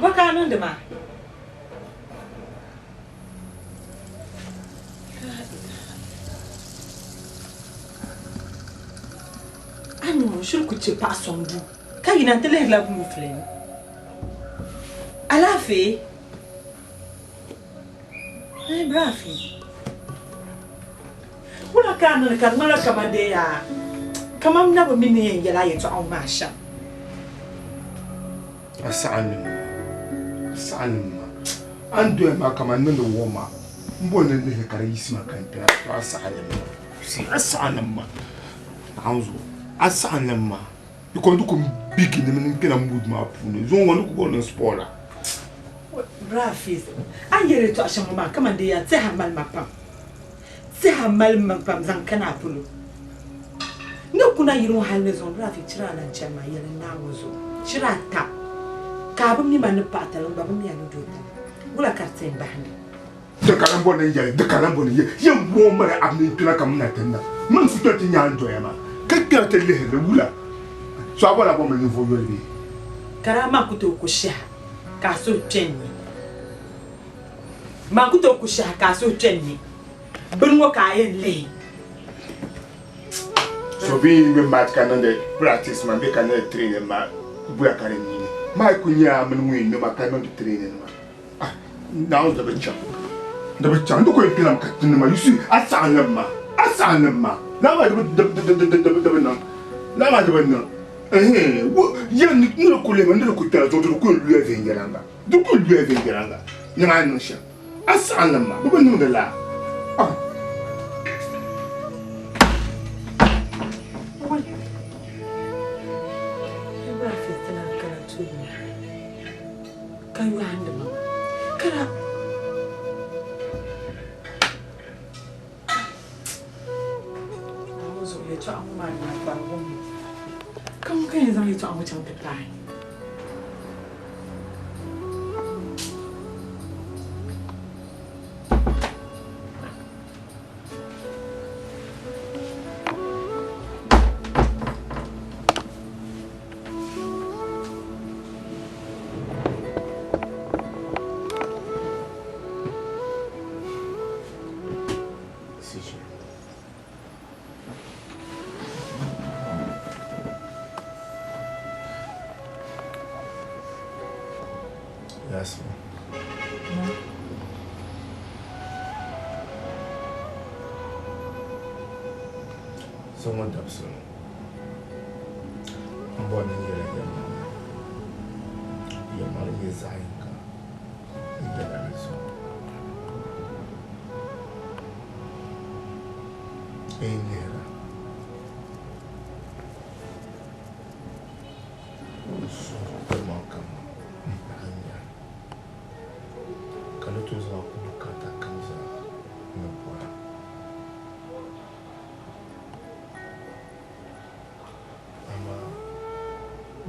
Baka nan da ma. Anu shirku ce pa sondu. Kai nan tele la bu flen. Alafi. Brafi. Wala kana kan mala kamade ya. Kamam na ba mini yela yeto au masha. Asanim. Ando ma kamande no woma. Mbona ne kare yisima kan ta asanim. Si asanim ma. Anzo. Asanim ma. Ikondo ko big ni men kena mood ma pune. Zo wonu ko no spoiler. Brafis. Ayere to ashamu ma kamande ya te hamal mapam. Te hamal mapam zan kana pulu. No kuna yiro halne zon brafi chira na chama yele na wozo. Chira ta. Ka bum ni man patalon babum ya no do. Bula karten bahne. De kalambo ne ye, de kalambo ne ye. Ye wo mara amni tuna kam na tenna. Man futa ti nyanjo ya ma. Kakka te le wula. So abola bo me ni vo yori. Karama kuto kusha. Ka so twenni. Ma kuto kusha ka so twenni. Bunwo ka yen le. So being the match can the practice man, they can train ma buya kare ni. Ma kunya man win no ma kan no train ma. Ah, now the becha. The becha ndo ko pilam katin ma yusu asan ma. Na ma the no. Na ma the no. Ya ni no ko le man no ko tara do ko lu evengeranga. Do ko lu evengeranga. Ni ma no sha. Asan ma. Bo no de la. Ah. Kan you hand them? Kara. I was only trying my home. Come on, I'm only trying to die. Yes, No. someone does so. I'm born in here again. Your money is Zainka. You get that so. In here. So, welcome. Kalau tu zak aku katakan zak membuat. Ama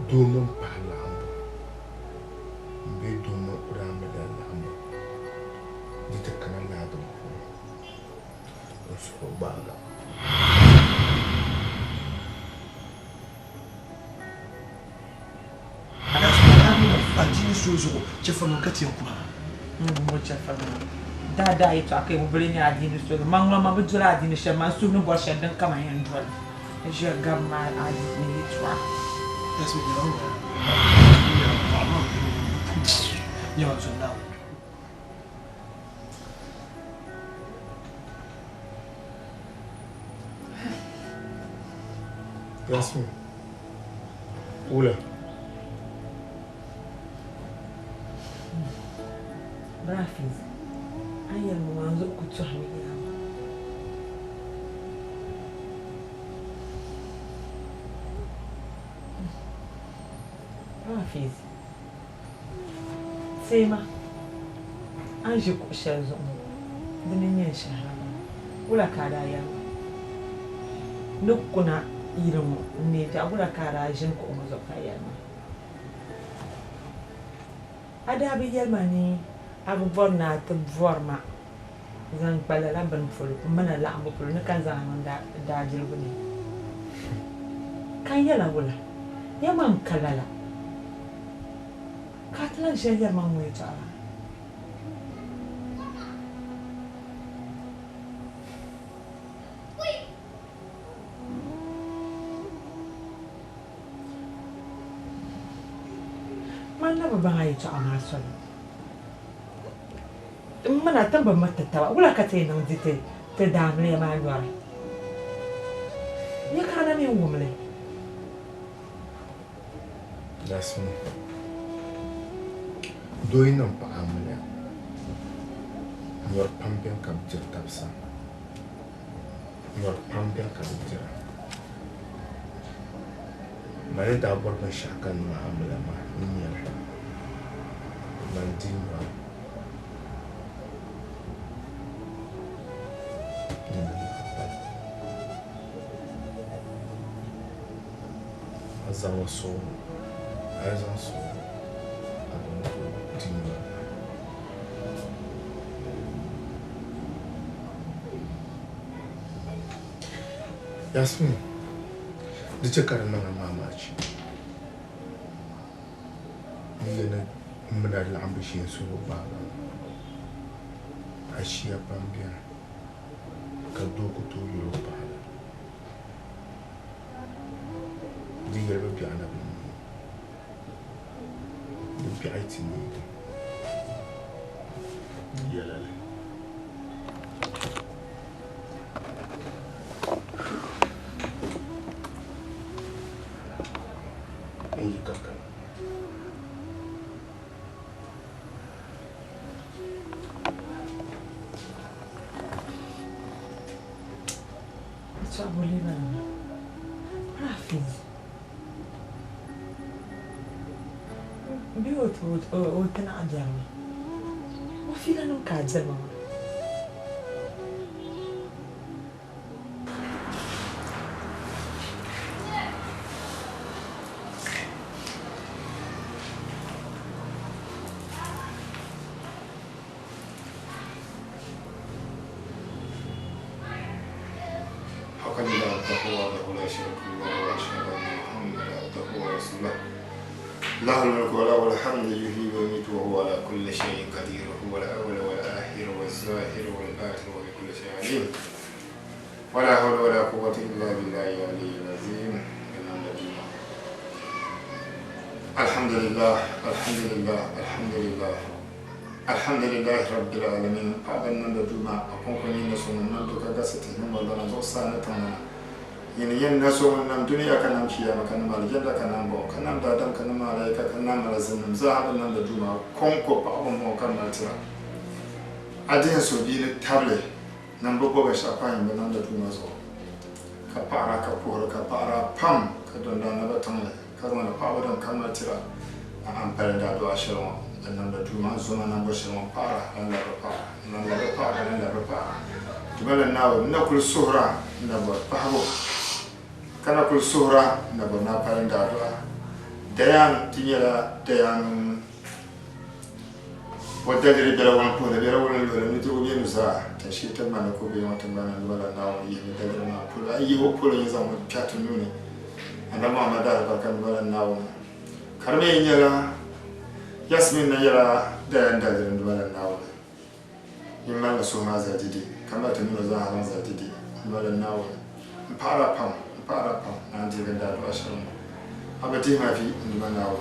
domo palambo, be domo ramada lambo. Dite kana lado ko. Oso baga. Ada sekarang ajin susu cefa mangkati aku. Mucha fama. Dada ito akai mo bring ya adini so. Mangla mabudura adini siya masu no bo siya dan kama yan dwal. Je gamma adini ito. That's what you know. Yeah, so now. Yasmin. Ula. Brafis. Ayan mo mwanzo kutuhami yama. Brafis. Sema. Anje kushazo. Dinenyesha hama. Ula kada yama. Nukuna irin ne ta ula kada jin ko mazo kayama. Ada bi yalma ni abu borna ta vorma zan bala la ban fulu mana la ambu fulu kan zaman da jilbu ne kan yala wala yaman kalala Catalan Shaya Mamwita. Man never buy to an answer. Man, I tell them what to tell. What I can say on the damn near my wife. You can't have a woman. That's me. Doing on Pamela. Your pumping capture tapsa. Your pumping capture. Mane dabor na shakan mahamla ma niya. Mandinwa. As I was so, I don't know. Yasmin, the checker and mama. Yana muna da ambishin su baba. Ashiya pambia. Kadoko to Europa. Diga lo piana bini. Lo piaiti ni. Yalale. Ei kaka. So I believe in Rafi. Beautiful or can I jam? What feel I don't catch them? حقا لا عبده ولا شريك له واشهد ان محمدا عبده ورسوله له الملك وله الحمد يحيي ويميت وهو على كل شيء قدير هو الاول والاخر والظاهر والباطن وبكل شيء عليم ولا حول ولا قوه الا بالله العلي العظيم. الحمد لله الحمد لله الحمد لله الحمد لله رب العالمين. هذا النبي دوما أكون كني نسون النبي كجسته نما لنا زوسانة تمنا ين نسون النبي دنيا كنام شيا مكان مال جندا كنام بو كنام دادم كنام ملاك كنام ملازم زاهد النبي دوما كونكو بعضهم وكان مالتنا أدين سبيل تابلة نبي بوجه شاپاين بنبي دوما زو كبارا كبور كبارا pam كدونا نبي تملا كذا بعضهم كان مالتنا أم بلدا دو أشلون nanda tuma zona namba shema para nanda rapa tumela nawe nakul suhra namba pahbo kana kul suhra namba na paranda do dayan tinyala dayan wadagri bela wan pole bela wan lo ni to yenu sa tashita mana ko be wata mana wala nawo yi dagra na pole ayi wo pole yin zamu pyatu nuni andama madara bakan wala nawo karme nyala Yasmin na yara da zirin duwalan nawa yin mala so ma za didi kamar ta nuna za a ran za didi duwalan nawa fara pam na jirin da duwa shirin abati mafi duwalan nawa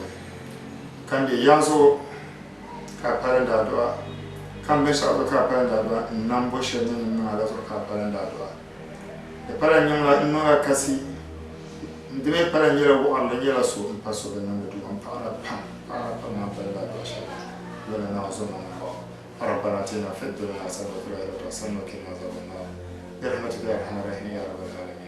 kan da ya zo ka fara da duwa kan bai sa ka fara da duwa nan boshe ne nuna da ka fara da duwa da fara yin la nuna kasi ndime fara yira wo Allah yira so in faso da nan da duwan fara pam ما بلغ البشر ولا نعظم الله ربنا اتنا في الدنيا حسنه وفي الاخره حسنه وقنا عذاب النار برحمتك يا ارحم الراحمين يا رب العالمين.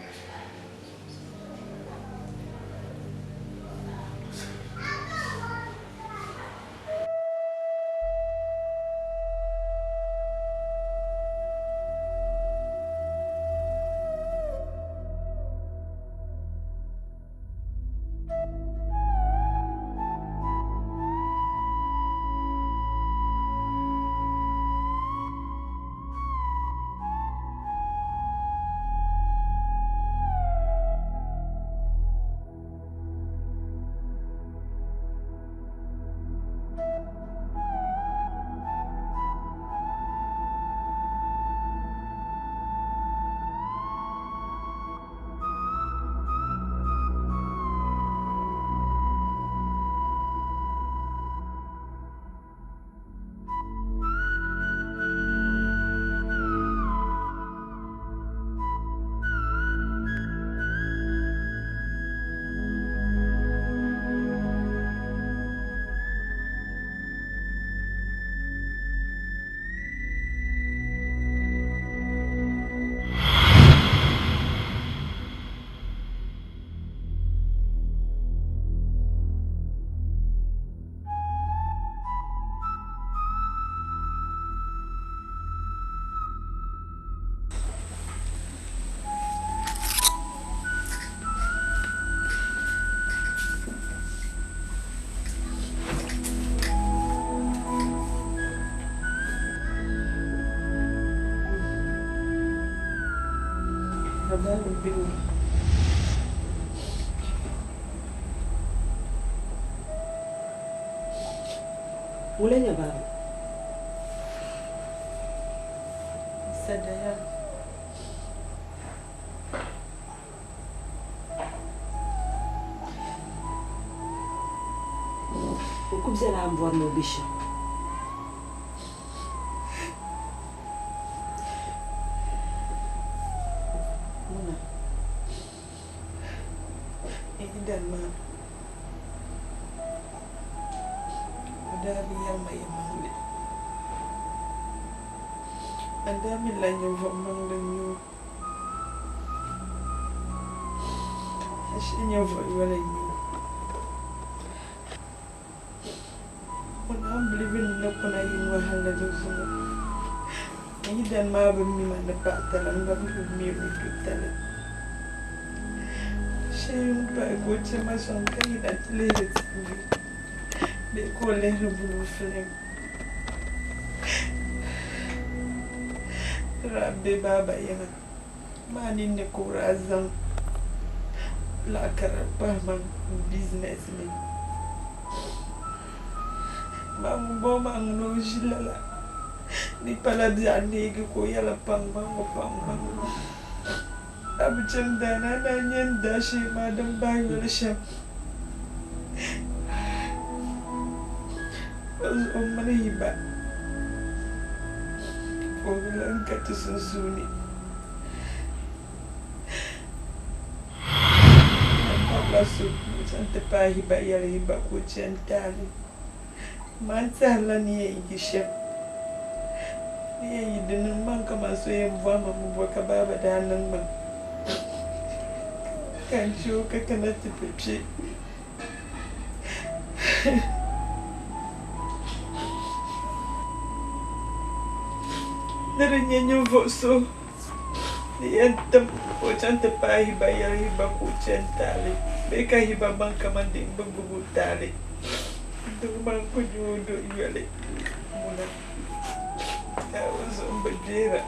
Baba biru. Mulanya baba. Sadaya. Ukubze la amvwa no bisha. Muna. Ini ma. Dari yang maya mangli. Ada milanya vomang lenyo. Ashinya voiwala nyo. Muna believing na kuna yung wahala doon. Ini dan ma bumi mana pak talang bumi tala. Shame pa go chama sonka ina tlehet. Be ko le bulu flem. Rabbe baba yana. Mani ne ko razan. La karapa man businessman. Mang bo mang no jilala. Ni pala diani ko yala pang. Abicam dana nanyan dashi madam bayo la sham. Was mana hiba. Ogulan katu sunsuni. Allah sante pa hiba yala hiba ko chantali. Mansala ni yisham. Ni yidin man kama so yemva mamu boka baba danan man. Kan joka kana tipipi. Narinya nyovoso. Ni antam o chante pa hiba yala hiba ko chantali. Beka hiba banka manding bubu tali. Dumang ko judo yale. Muna. Tawas umbadira.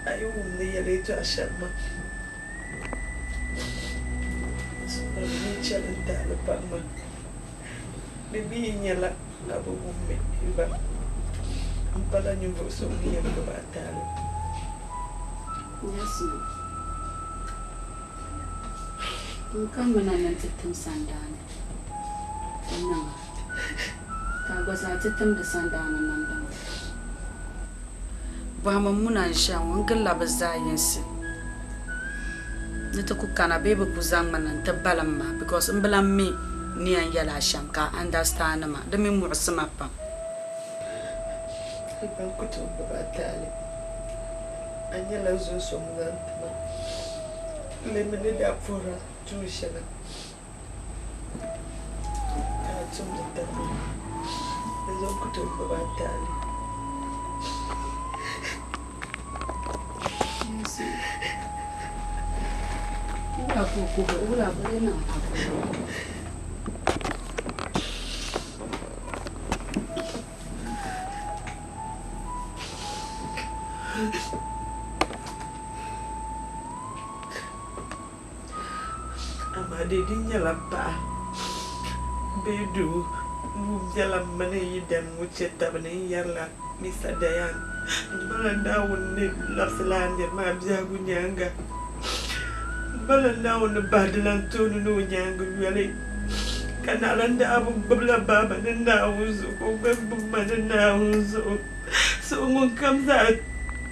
Ayo yale to ashama. Ni chalanta la pama. Bibi nyala abu bumme iba. Ampala nyumvo so ni ya batalo. Yes. Bukan menanan tetem sandan. Nang. Kago sa tetem de sandan nan. Bama muna shan wangan labazayensi. Nita ku kana bebe ku zangman ta balamma because in balammi ni an yala sham ka understand ma da mi mu'sima pa. Iban kutu babatali. Anyala zo somgantma. Lemene da fora tushana. Ka tumta. Zo kutu babatali. Ula boleh nak. Amade dinya lapa. Bedu jalan mana yidan muceta bani yarla misa dayan. Bala daun ni lapselan dia ma biagu nyanga. Bala daun badalan tunu no nyanga yale. Kana landa abu babla baba na uzu ko babba na uzu. So mun kamza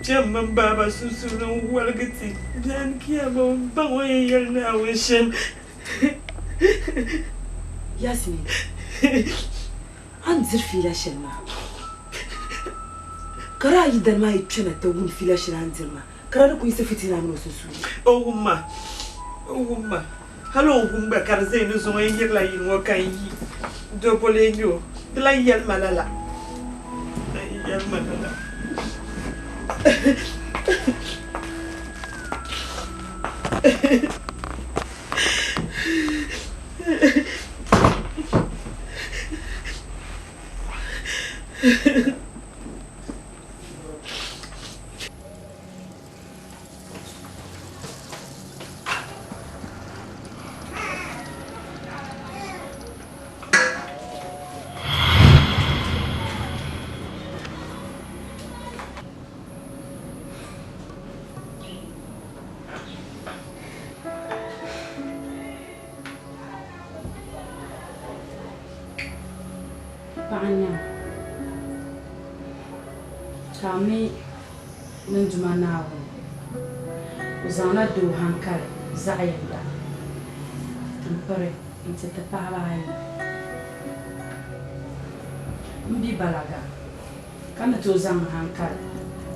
jamman baba susurun walgati dan kiyama bawaye yarna wishin. Yasmin, I'm ZIRI Shema. Kara yidan ma yitchana ta wun filashin anzirma. Kara da ku yi safitina no susu. Oh umma. Hello, Humba Karzin is on a like in what can ye? Dopolegio, the like yell malala. Yell malala. Panya Kami Nunjumanawa Zana do hankal Zayanda and put it into the Palai Mbi Balaga Kana to Zam hankal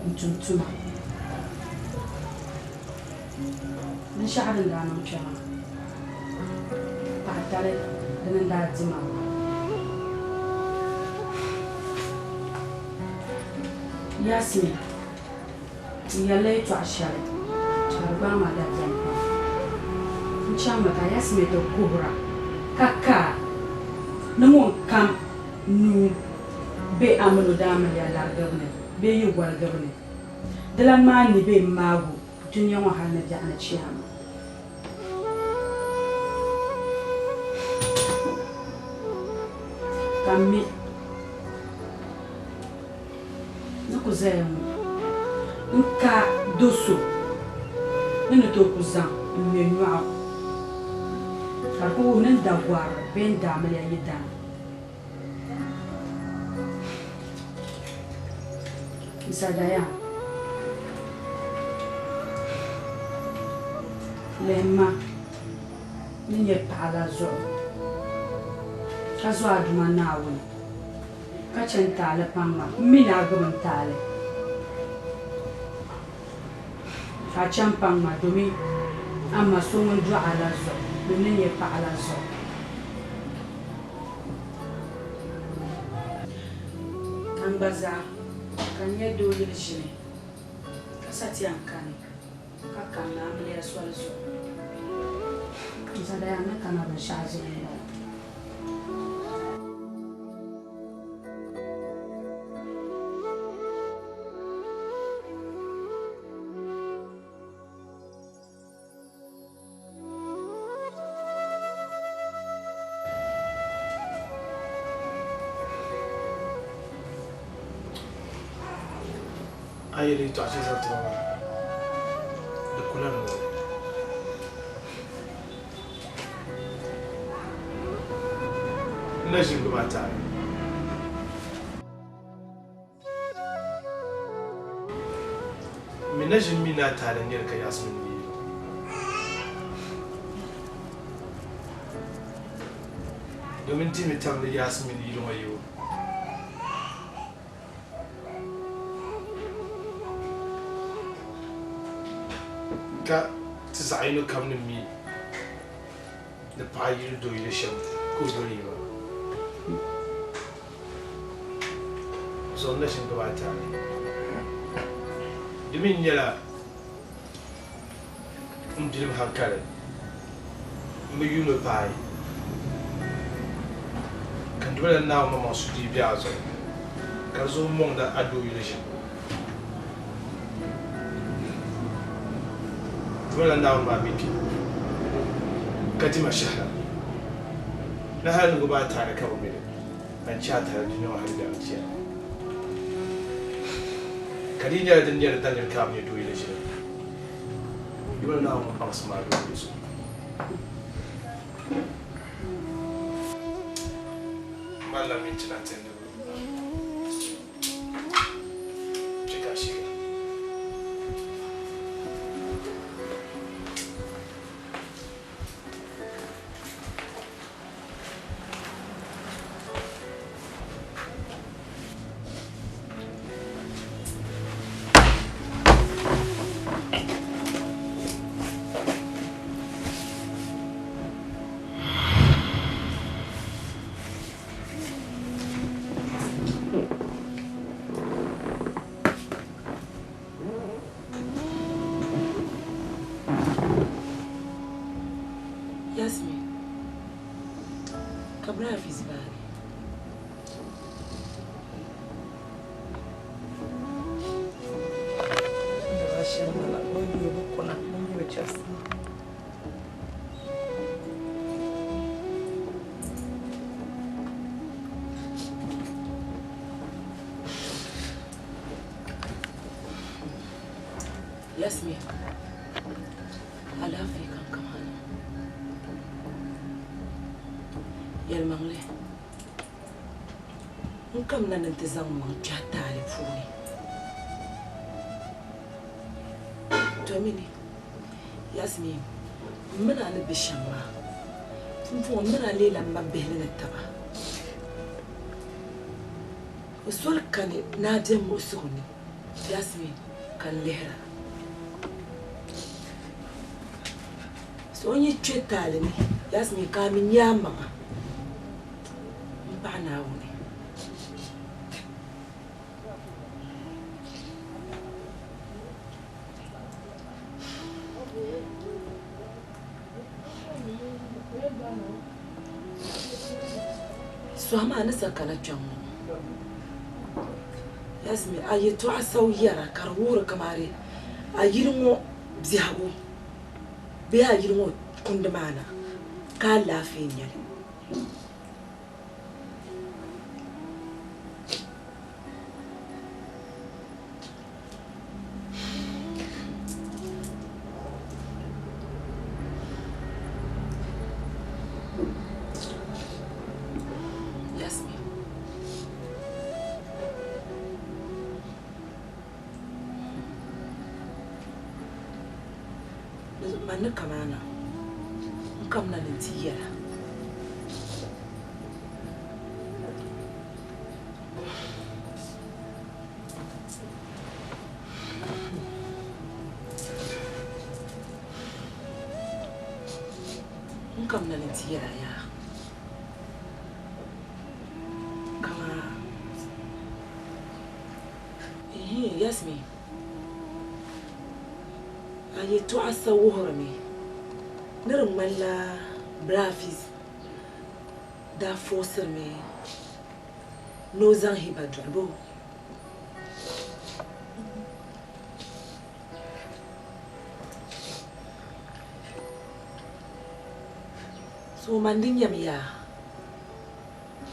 Ntuma Nishadan Danam Chama Patale and that Zimama Yasmin, yale to ashale. Charbama da jampa. Nchamba ka Yasmin to kubra. Kaka. Namo kam nu be amano dama ya la govne. Be yu gwal govne. Dalan mani be magu. Dunya wa hana jana chiyama. Kami nka doso ene to kuzan menwa ko nen dagwar ben damal ya yidan isadaya lema ninye palazo kazo aduma nawo kachentale pamma mina gomantale Champang madumi ama songon jo alazo menye pa alazo ambaza kanye do yelishine kasati yankani kakana amle aswalzo nzada yana kana bashazi Ayeli to achieve that the cooler no. Najim go mata. Me najim mi na tare ne ka Yasmin ni. Domin timi tam da Yasmin ni don wayo. Ka tsaino kamni mi da payi do yeshem ko do riba zonna shin gabata dimin yala dilim hankare mi yuno payi kan dole na mama su di biazo ka zo mon da ado yeshem ولا نعم ما بيك كتير مشهر نهار نقبل تعالى كمل من شاطر الدنيا وهذا الشيء كدينا الدنيا الدنيا كامل يدوي لشيء يقول نعم ما اسمع دويس ما لا من تناتين Rafi's bad. Yes, me. I love you, come on. Yel mangle. Nkam na nantizang mang jatale funi. Domini. Yes, me. Mana na bishama. Mfu mana lela mbele na taba. Usul kani na dem usuni. Yes, me. Kan lehra. So when you treat talent, that's me coming yama. Bana one. So I'm an sakana jam. Yes, me. I you to a so yara, Karura Kamari. I you know Zihabu. Be a you know Kundamana. Can't laugh in you. Yes, me. Man, come on. Come now, dear. Come now, dear. Come on. Yes, me. I to us a war me. No mala bravis da forcer me. No zan hiba drabo. So manding yamia.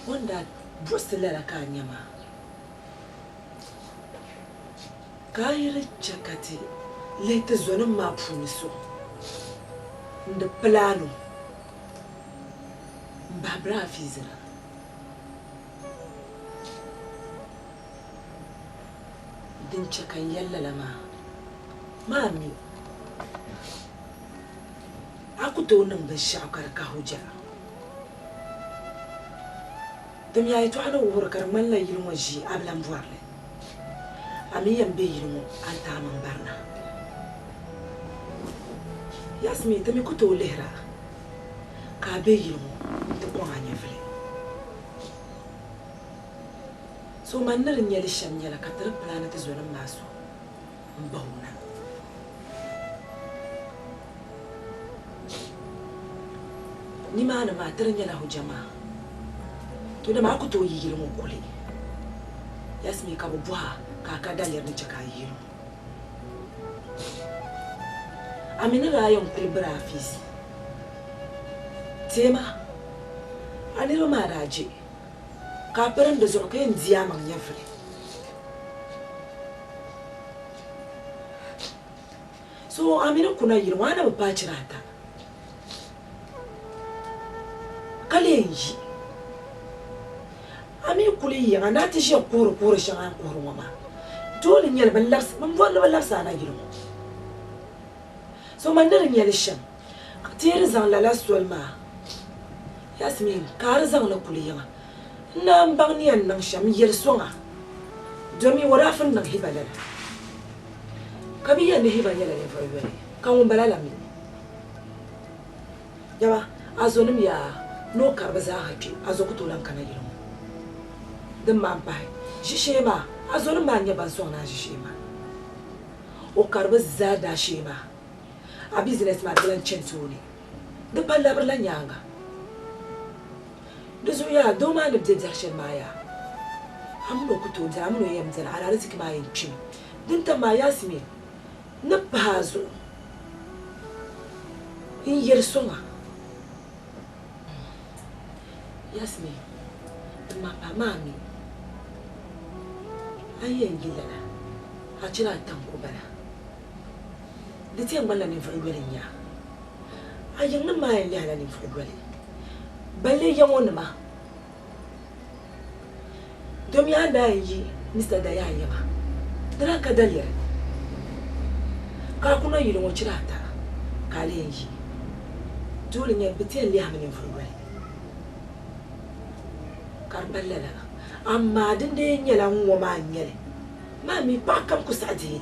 One that brustella kanyama. Kairi chakati. Let the zone map for me so. The plano. Babra Fizera. Then check a yellow lama. Mammy. I could own them the shakar kahuja. The Mia to a worker, Mala Yumaji, Ablam Varle. A me and Bayum, and Tamam Barna. Yes, me, the Mikuto Lera. Cabello, the Guanyavle. So, Manner and Yelishan Yella Catter planet is one of Maso. Bona. Nimana matter and Yella Hujama. To the Makuto Yilmo Kuli. Yes, me Kabua, Kakadalia Nichaka Yilmo. I'm in a lion Pilbrafis. Tema, a little maraji. Carper does okay in Ziamang Yafri. So I'm in a Kuna Yirwana Pachrata. Kalenji. I'm in Kuli and that is your poor Shan Kuruma. Told in Yellow Lass, one of Lassana Yirmo. So Mandarin Yelishan. Tears on la last ma. Yasmin, cars on the Kulia. Nam Bangnian Nangsham Yel Songa. Domi were often Nang Hibala. Kabi and Hiba Yella everywhere. Come Balalami. Yawa, Azonimia, no Carbazahaji, Azokutulan Canayum. The Mampai, Shishema, Azonamania Bansona Shishema. O Carbazada Shema. A business man Chensuni. The Palabra Yanga. Dozo ya do ma da jakshin ma ya. Amuno kuto da amuno yam da ala riziki ma yin cin. Dinta ma Yasmin. Na bazo. In yer songa. Yasmin. Ma pa mami. Ayen gilala. Achira tanko bala. Diti ang bala ni frigwele niya. Ayang na mayan lihala ni frigwele. Bale yang ona ma. Domi anda yi Mr. Daya yama. Dara ka dalir. Ka kuna yi lo chirata. Kale yi. Dole ne biti an liha ni frigwele. Karbala la. Amma din de nyela nwo ma nyele. Mami pa kam ku sa dili.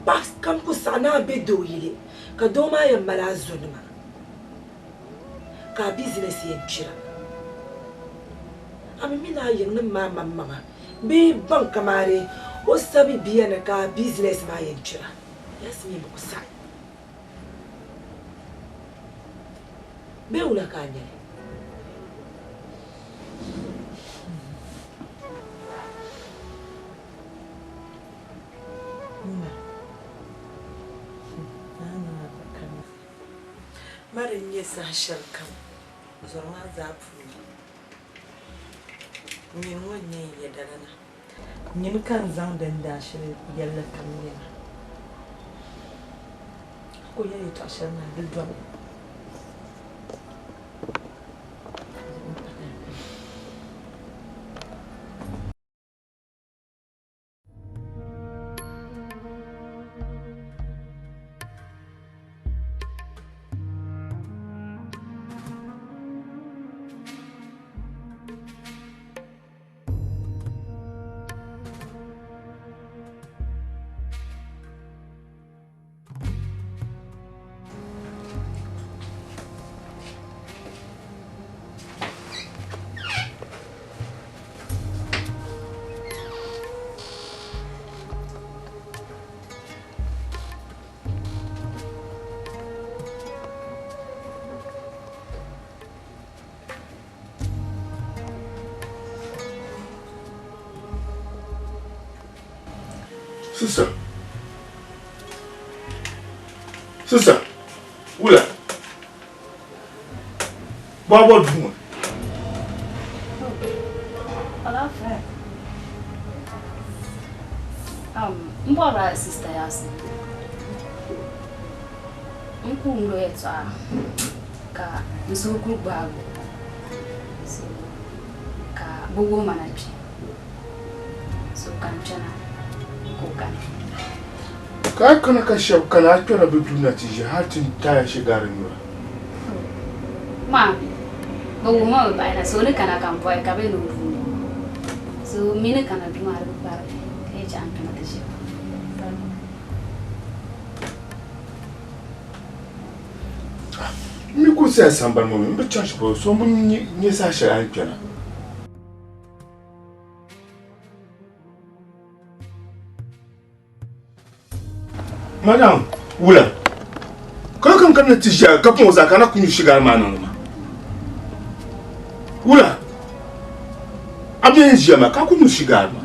Pa kam ku sa na be do yile. Ka do ma ya mala zonuma. Ka business yen chira. Ami mina yen na mama. Be bank kamare o sabi biya na ka business ma yen chira. Yasmin ku sa. Be ula ka nyele. Marin yasa sharkam zorma zafu min wonye ya darana nin kan zan dan da shi yalla kan ne ko yayi ta sharna dudwa Sister, Wula. What doing? Mbora sister Yasmin. Mkundo yetu ka nsoku babu. So ka bugo manachi. So kanchana kokan. Ka kana ka shau kana kira biduna tije hatin taya shigarin yura. Ma bugo ma ba na so ne kana kan boy ka be no. So mine kana duma ru bar. Ke jan kana tije. Mi ku sai sambar mu mi charge bo so mun ni sa shi an kenan. Madam, Wula. Kai kan kana tisha kafin wasa kana kun shiga ma nan ma. Wula. Abin jiya ma ka kun shiga ma.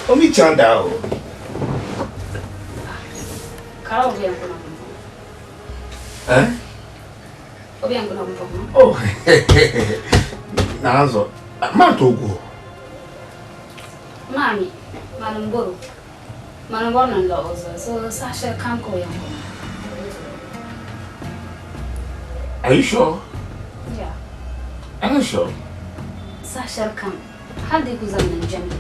Oh, me chanda o. Kara obiang kuna mpo. Obiang kuna mpo. Oh, nazo. Matogo. Mami, manumboro. Manumboro nando ozo. So Sasha kanko yango. Are you sure? Yeah. I'm sure. Sasha kan. Hadi kuzana njami.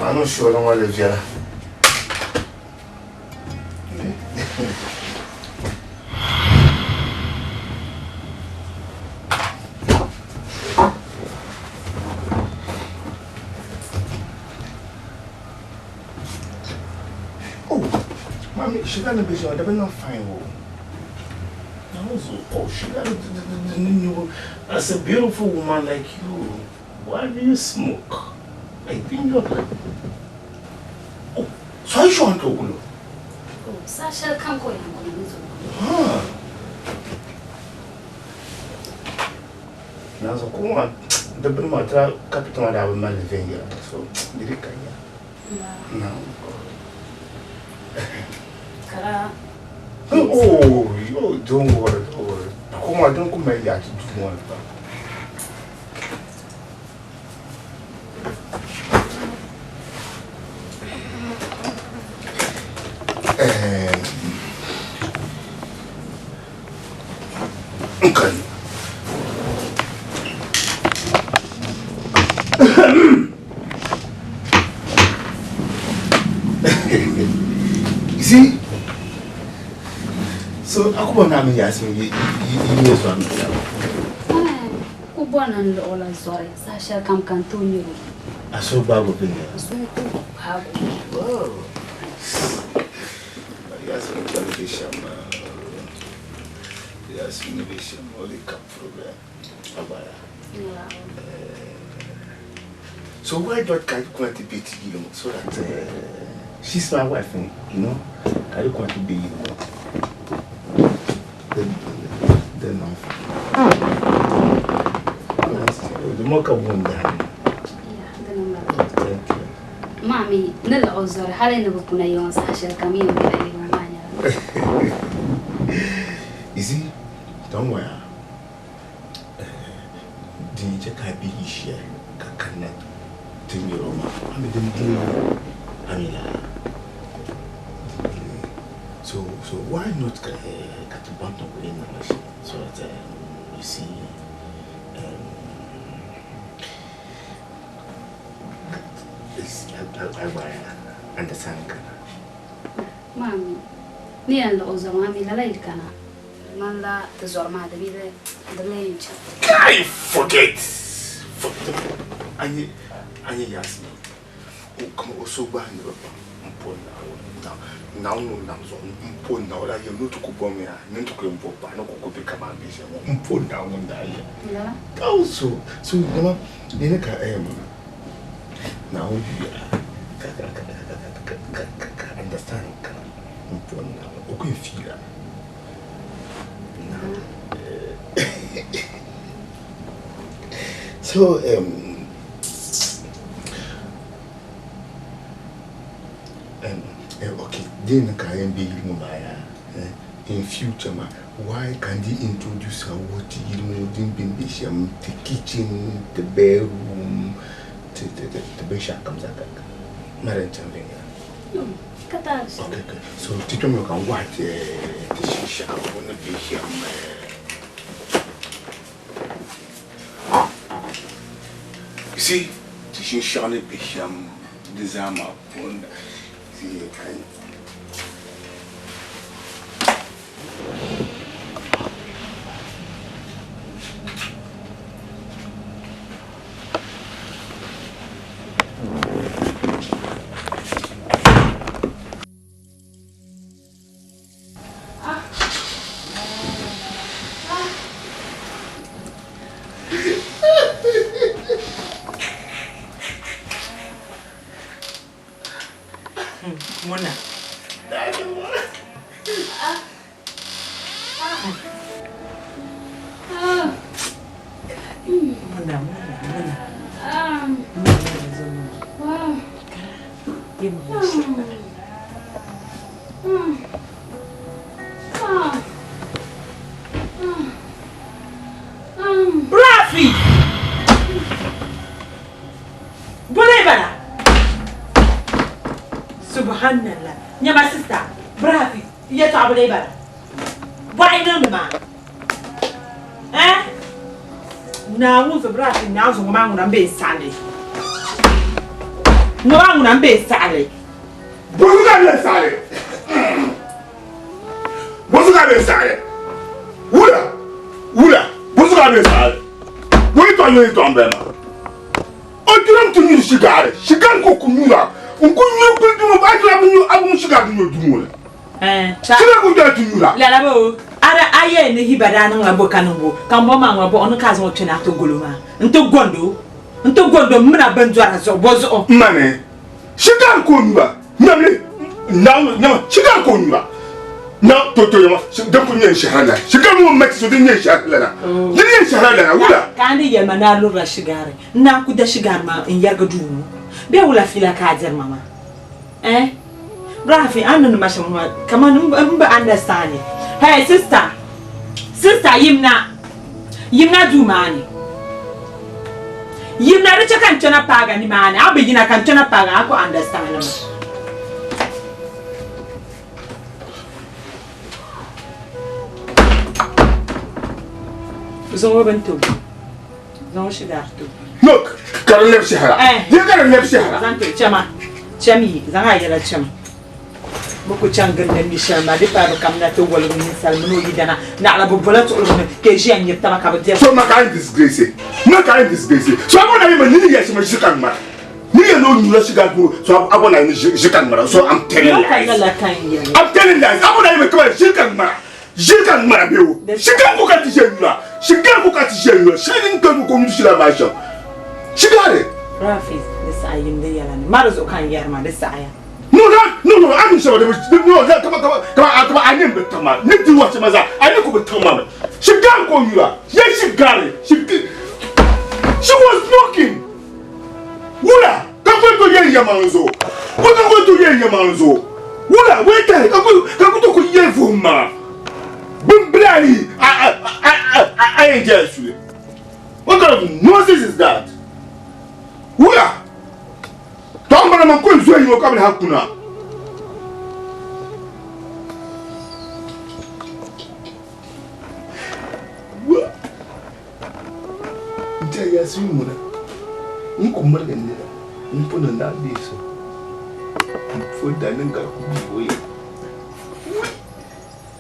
I'm not sure I don't want to live here. Mommy, she got a vision, I never fine. Oh, she got you as a beautiful woman like you. Why do you smoke? I think you're like. Oh, so I should go. Oh, Sasha can't go in. Now, so come on. The matter, Captain, I will manage here. So, did it come here? No. Oh, you don't worry. Come on, don't come here to do one. Okay. See? So, aku pernah menjadi ini suami saya. Aku bukan orang Zori. Sasha kam kantunyo. Aso bago punya. Aso itu bago. Wow. Yasmin jadi sama. Yasmin jadi sama oleh kapfruga. Apa ya? So why don't I want to be to you so that she's my wife, you know? I don't want to be, you know. The more one down. Mami, nella ozore, hale no kuna yon Sasha kamio bila yomanya. Easy, don't worry. DJ Kabi Ishia, Kakana, Timiroma, I mean, so why not get a bunch of in the machine so that you see I understand. Mami, ni alla ozore mami la lei kana. Manda tesoro ma da vide da lei. I forget. Ani Yasmin. O come also ba ni ba. Now mpon na ola yemu to kubomia nto ko mpopa no ko be kama ambition mpon na wonda ye Yeah. Also so mama dine ka now you understand ka mpon na o ko feel so okay, then can be in future, why can't he introduce her what you know, the kitchen, the bedroom, the bed comes out. Okay, so teacher me can what the shisha on the bisham. You see, the shisha on the bisham, the zama on. Mona. Brafi! Boleh Subhanallah. Nyama sister, bravi. Ya tu abu lebar. Why no ma? Na uzo bravi na uzo mangu na mbe sale. No mangu na mbe sale. Bozuka be sale. Bozuka be sale. Ula. Bozuka be sale. Wait on you to mbema. O tiram tu ni shigare. Shigan ko kumura. Unkunyu kultu mo ba kla bunyu abu shiga dunyo dumule. Sila ko da tunyura. La bo. Ara aye ne hibada na ngabo kanumbo. Kambo ma ngabo onu kazo tuna to goloma. Nto gondo mna banjwa zo bozo. Mane. Shigan ko nyura. Nyamle. Na shigan ko nyura. Na toto yama. Dan ko nyen shahada. Shigan mo mati so den nyen shahada na. Nyen shahada na wula. Kandi yama na lo ra shigare. Na ku da shigar ma in yarga dumu. Be wula fila ka jar mama. Rafi anu mashamwa. Come on understand it. Hey sister, yimna dumani. Yimna richa kanchona paga ni mani. I'll begin a kanchona paga. I can understand them. Zongo bentu. Zongo shigar tu. Look, karan lep shahara. Dia karan lep shahara. Zanto chami, zanga yela chama. Boko changan na Michel ma de pa kam na to wala ni salmano yidana na ala bobola to olone ke ji anye tama ka bode so ma kind disgrace so abona yima ni yes ma shikan ma ni ya no ni shikan ko so abona ni shikan ma so I'm telling lies abona yima ka shikan ma bewo shikan ko ka ti jenula shikan ko ni shila ma sha shigare Rafi this ayim de yala ni marozo kan yarma this aya No, I'm sorry. No, come on. I didn't bet come on. Need to watch him as I didn't go to mama. She can't call you. Yes, she got it. She was knocking. Wula, come to Yamanzo. What am going to Yamanzo? Wula, wait there. Come to Yevuma. Bumblani. I ain't just you. What kind of nonsense is that? Wula. Tamba na mkuu nzwe yuwa kabla hakuna. Nja ya simu muna. Nko mwana nila. Npo na ndabi so. Npo danenga kubiwe.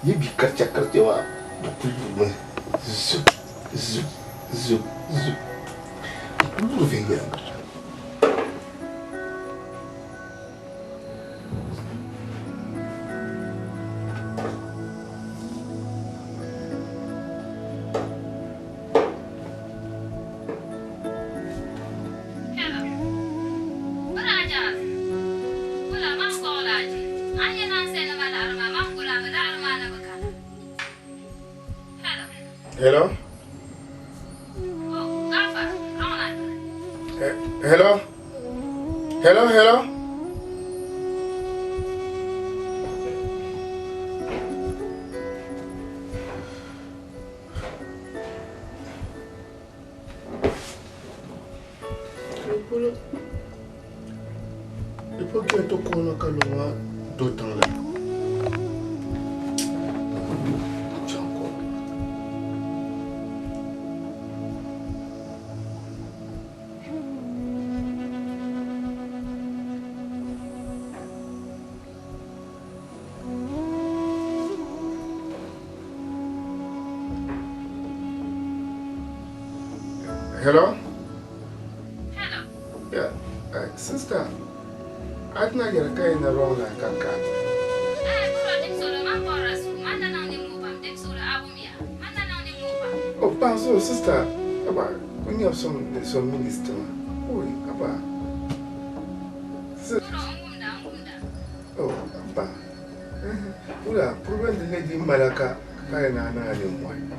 Yebi kacha wa. Bukuliwe. Zup. Bukuliwe venga. Hello? Hello? Il faut que tu connais calme d'autant là. Hello? Yeah, sister. I think I get a guy in the wrong like a cat. Oh, Panso, sister. About when you have some minister. Oh, about. Oh, about. Ula, prevent the lady Malaka. Kaina na one.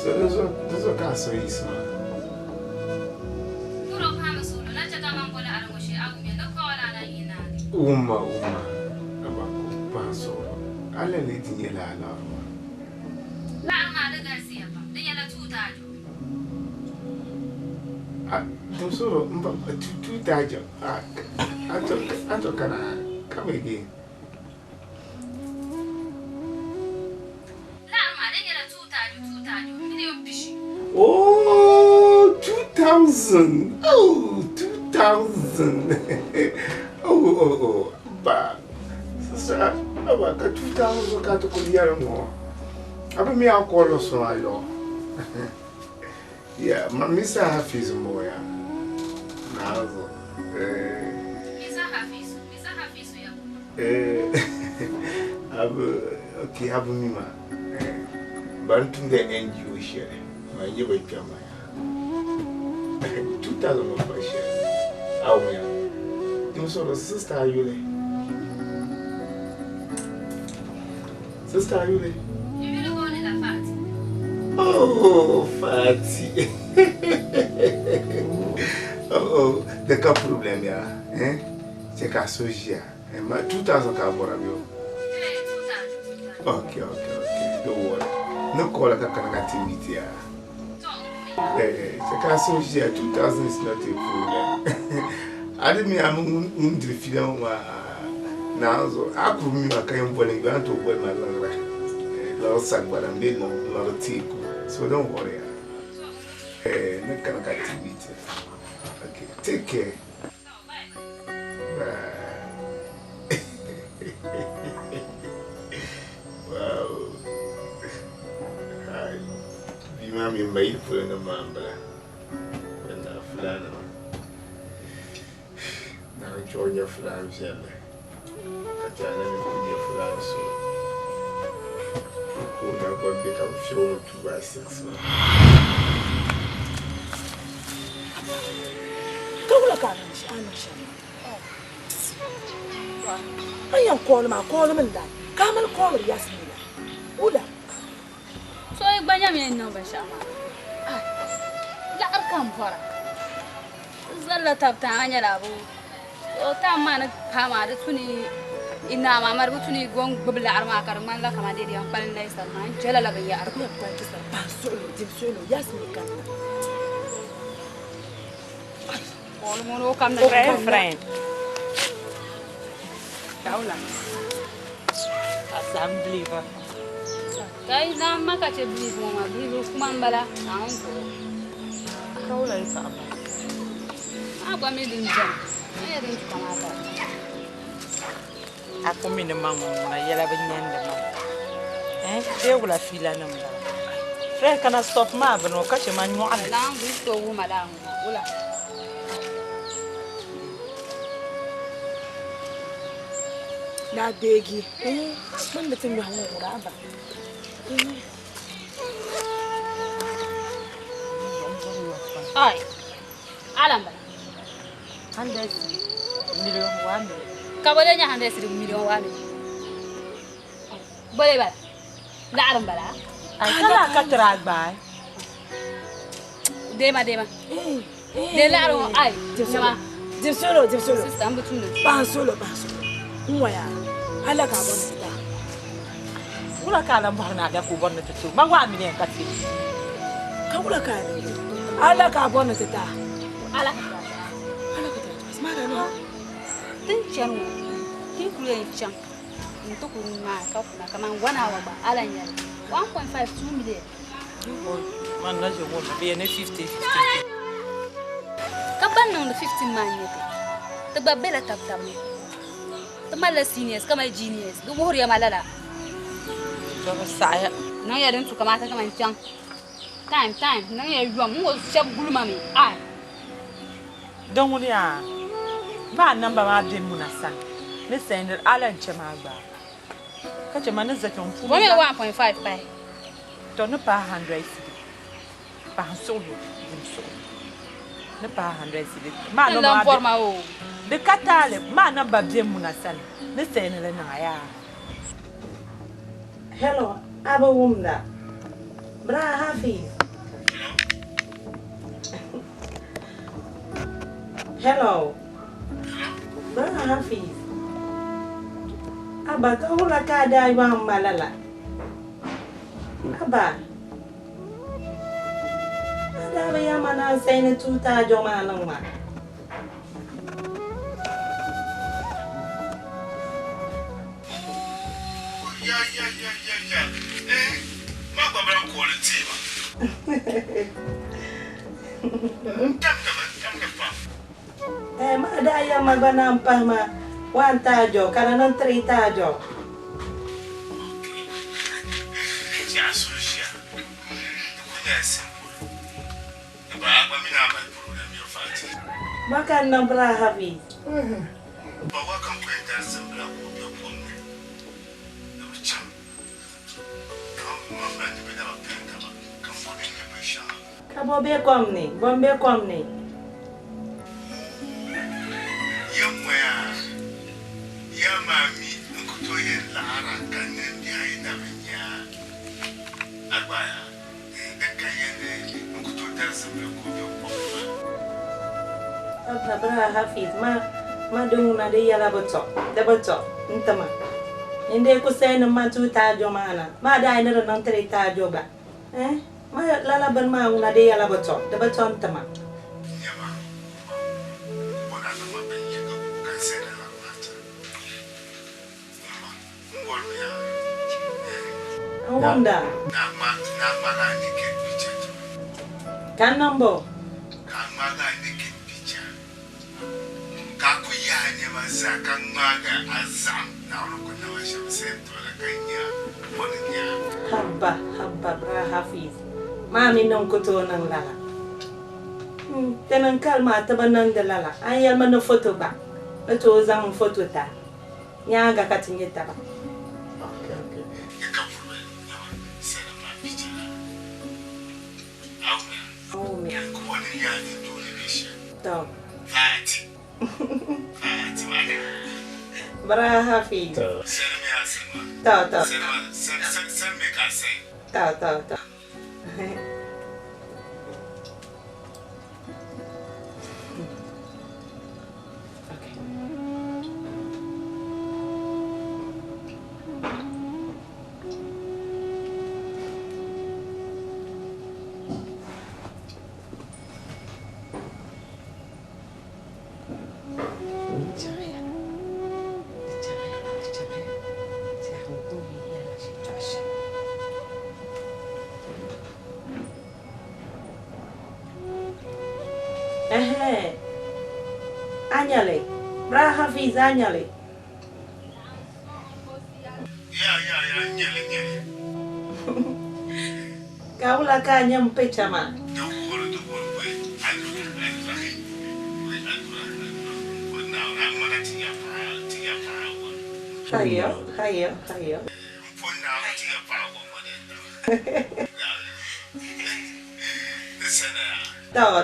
So there's a castle is Uma about Paso. I'll let it in your lala. I'm sort of two danger. I don't come again. Oh, 2000. Oh, 2000. Oh, bad. Sister, I got 2,000 got to go here more. I be me a call us so I know. Yeah, my Mr. Hafiz more. Now, Mr. Hafiz, okay, have me, ma. But to the NGO share, my year by Pama. 2,000 of my share. How many? You saw the sister, are you there? Sister, are you there? You really going in that party? Oh, Fatty. Oh, the car problem, yeah. Eh? Check our social. And my 2,000 car for you. Okay. Don't worry. No call at a activity. Check our social. 2,000 is not a problem. I didn't mean I'm the film now. So I could mean I can't believe you want to wear my long sack, but I'm being lot of tea. So don't worry. No kind of activity. Okay, take care. Bye. Wow. Hi. Be mommy made for the mambla. When I fly now, join your flowers. I tell them your flowers. Who are going to become show 2 by 6 months. I am calling my call him and that. Come and call her, Yasmina. Ula. So I Benjamin no Bashama. La come for Zalla Taptanya Labu. O Taman Pama, the Tuni in Nama, Tuni Gong Bubla Carman, La Camadi, and Palinese, and Jella Lavia. Yasmina. All mono come the friend. Kaula. Assembly ba. Kai na maka ce bizu ma bizu kuma mbala na unko. Kaula ita ba. Agba mi din jam. Ai din kamata. Ako mi ne mamu na yela ba nyende ma. De wala fila na mbala. Frère kana stop ma ba no ka che ma nyu ala. Na ngu to wu mala wala. Na begi. Man da tin da hawo ba. Ai. Alam ba. Handes million wame. Ka bole nya handes million wame. Bole ba. La alam bala. Ai kala ka tragba. Dema. De la alam ai. Jema. Jisolo. Sister am butunu. Ba solo. Nwaya. Hala ka bon ta. Wala ka lam barna da ko bonne tutu. Ma wa mi ne ka ti. Ka wala ka ni. Hala ka bon ta. Ala. Ma da no. Tin chan. Ki kule chan. Nto ku na ka kuna kama wana wa ba ala nya. 1.5 2 million. Man na je won be ne 50. Ka ban nan 15 man ne. Ta babela tabtam. Mala seniors kama genius go horiya malala to saya nan ya dan su kamata kama can time nan ya yuwa mu shab gulma mi ai don woni a ba nan ba ma bin munasan ne sender alan chema gba ka chema ne zaton fu wo me 1.5 pa to no pa 100 pa solo ne pa 100 ma no ma forma o de katale ma na ba bien munasal ne senele na ya hello aba wumda bra Hafiz hello bra Hafiz aba ka wala ka dai wa malala aba ada ba ya mana sai ne tuta joma nan ma Ma babra quality ba. Ma da ya magana pa ma 1 tajo, kana nan 3 tajo. Ya social. Yes. Ba ba mi na ba problem yo fati. Makan nan bra Hafiz. Ba wa kan ko ta sabra ko yo pon. No cham. Kan mo ba ni be da ba penta ba. Kan mo be ni ba sha. Ka bombe komni. Yamma ya mami nkuto ye lara kan ne bi ai na binya. Agbaya. Bra Hafiz ma dunguna de yala boto ntama inde ku sen ma 2 tajo mana ma da ina nan 3 tajo ba ma lala ban ma una de yala boto ntama Nyama bona na ma ben ye ko kan sen la mata ngol ya Wanda na ma ga ni ke picha kan nambo kan ma ga ni ke picha ka ku ya ne ma sa kan ma ga azam na ro ko na wa sha sen to la kanya bona ya habba bra Hafiz ma mi non ko to nan lala tenan kalma tabanan da lala an yal mana photo ba to zan photo ta nya ga katin yetta ba Tau. Bra Hafiz. Tau. Tau. Anyale. Bra Hafiz anyale. Ya, nyele. Kaula ka nyam pechama. Do woro we. Alura. Now I'm gonna tia pa. Hayo. Pon now tia pa wo mo den. Listen. Tau.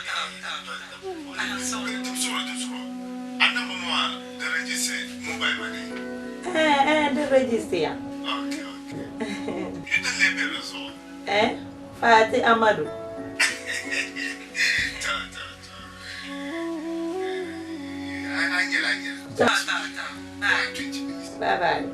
The register. Okay. You don't live in the Fati Amadou. Bye.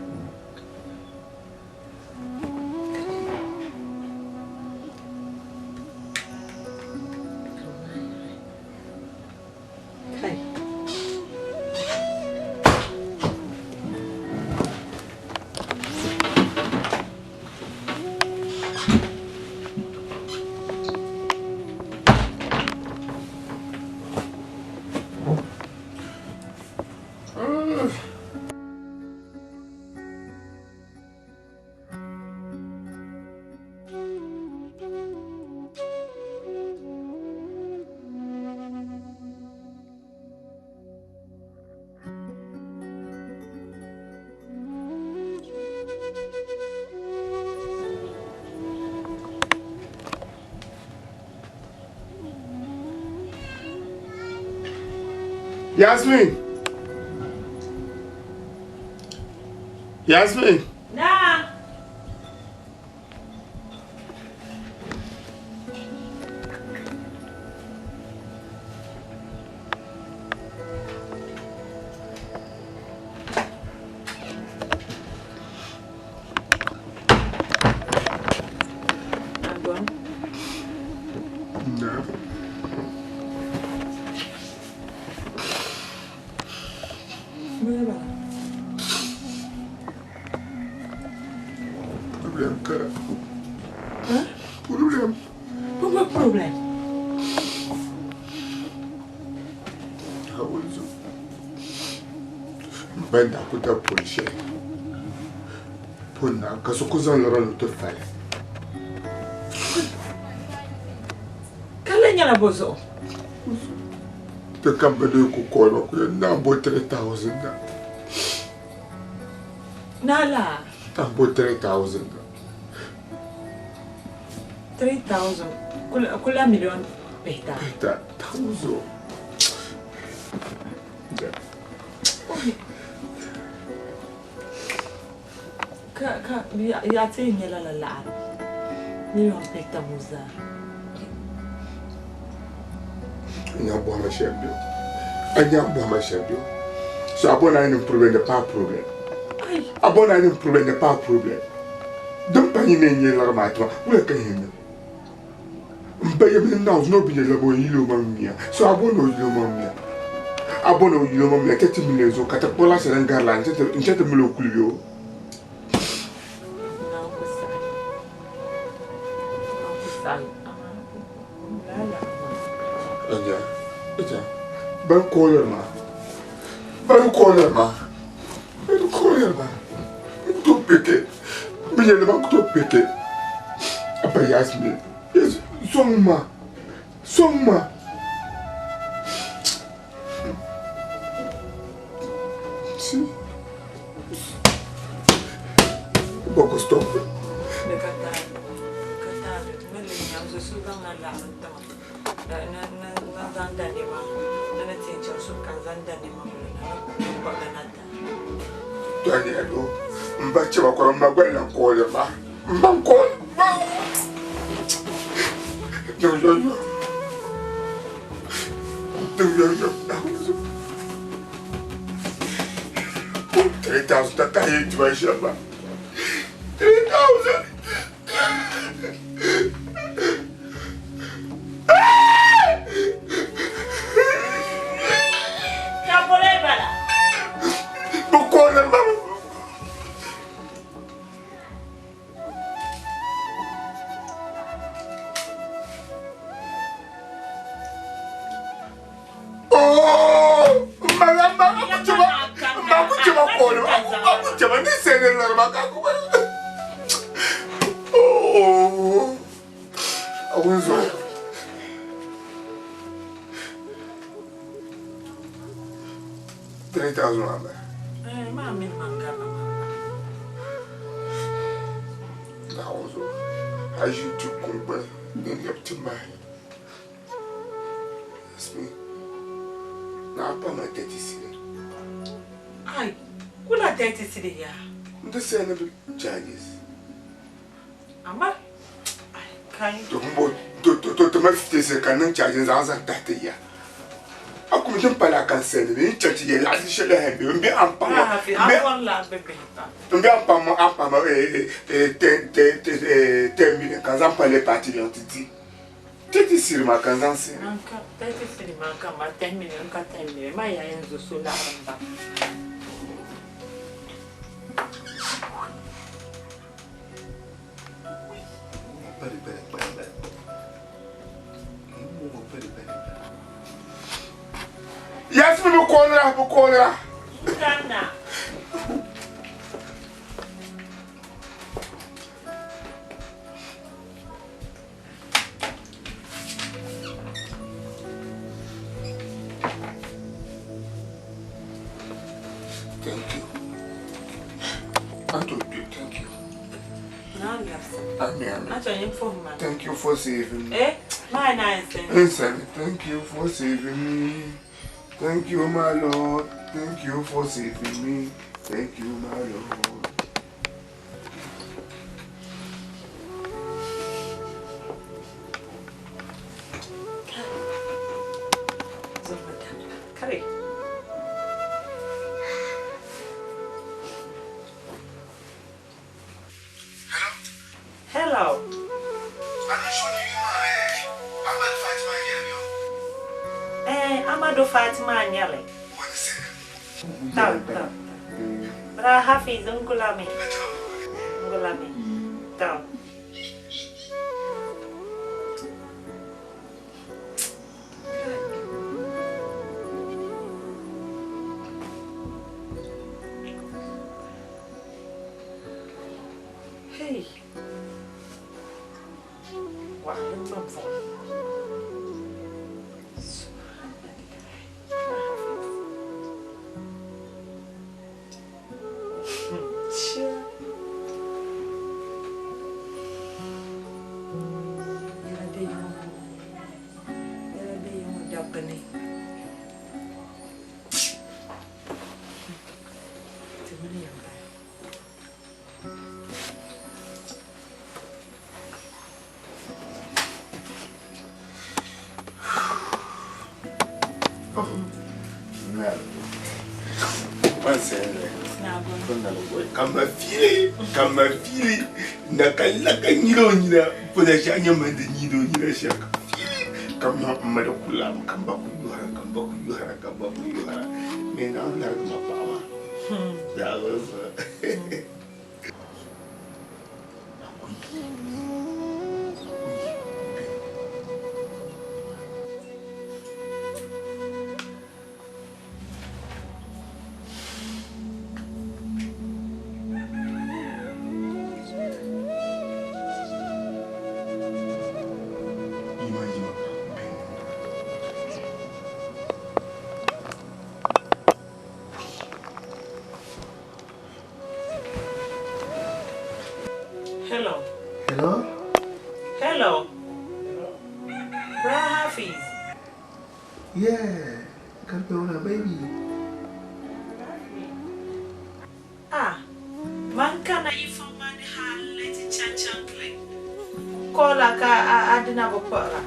Yasmin. Nah. Problem. Benda kuta polisi. Puna kasukuzan lorano to fale. Kala nyala bozo. Te kambedo ku kolo ku na bo 3000 da. Nala. Ta bo 3000 da. 3000. Kula million peta. Peta 1000. Ka ya te nyala la. Million peta muza. Anya bo ma shebio. Anya bo ma shebio. So abona ni problème pas problème. Ai. Abona ni problème pas problème. Dum pa ni ne la ma to. Wo ka yin. Mbaye mi na no bi le bo yilo mamia. So abona yilo mamia. Abona yilo mamia 30 millions zo kata pola serengar la nchete milo kulio. Anja, ban koyar ma. To peke. Biye le ban to peke. Apa Yasmin. Yes, somma. Si. Boko stop. Le kata, mele nyamzo suga na la ntama. Na zanda ni ma. Na tincha suka zanda ni ma. Na kwa nata. Daniel, mbache wakora magwela koyar ma. Mbanko. Yo. 3,000 tá caindo, vai chamar. 3,000. Já bolei para. Não corre, mano. Mami mangaba. I should do company, then up to mine. That's me. Now, I'm not 30 city. Ai, kula 30 city ya. The same of the charges. Ama, ai, To my 50 second charges answer 30 years. I couldn't pay a cancel the church. I should have been la bebe. 10 million quand on parle parti d'identité. Tu sur ma canzance. Manca, 30 city manca, ma 10 million, 10 million. Ma ya enzo sulla ramba. Yes, we will call her. Ghana. Thank you. I told you, thank you. Now you have Thank you for saving me. Eh? My nice. Thank you for saving me. Thank you, my Lord. Thank you for saving me. Thank you, my Lord. Carry. Hello. Amado Fatima Nyale. Tam. Bra Hafiz Ngulami. Tam. Hey. Wow, I'm not for. Sure. You're a big Dagbani. Kama fili nakalaka nyiro nyina poda shanya mande nyido nyina shaka fili kama mada kula kamba kuyuhara mena la ma pawa that was Hello. hello Hello. Bra Hafiz. yeah kalpeona baby Man kana ifoma ni haleti chanchangle. Kola ka adina bopara.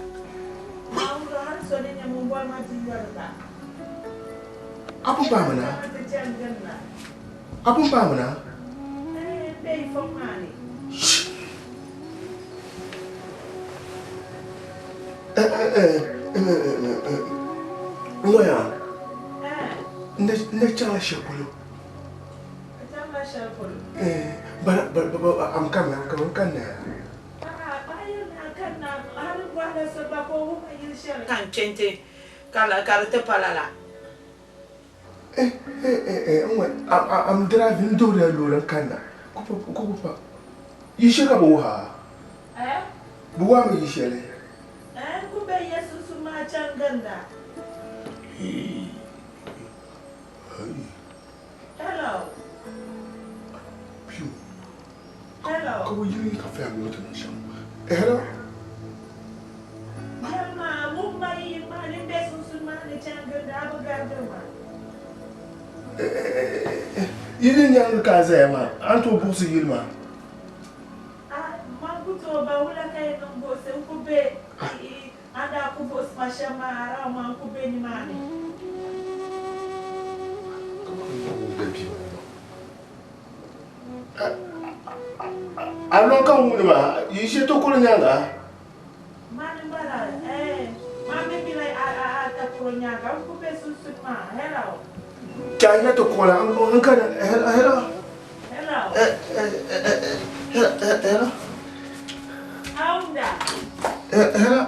Maunga hanso ni nyamumbo matinga. apa pamana Pay for money. Ngoya ne chala shakulu but I'm coming Kan chente kala karate palala. I'm driving to the Lord Kanda. Kupa. You should have Boha. Buama Yishele. Kube yesu suma changanda. Hello. Hello. Go you need a family to show. Hello? Yama, mumma yimani besu suma changanda abaganduma. You didn't look as a man. Anto Pussy Yilma. Manguto baula kaya ng bose ukube ada aku bos masyama ara mangkube ni mani. I'm not coming with you. Should talk on Yanga. Mani bara mami bilay ata kuronyaga ukube susuma. Hello. China to call hello. Hello. Aunda. Hello.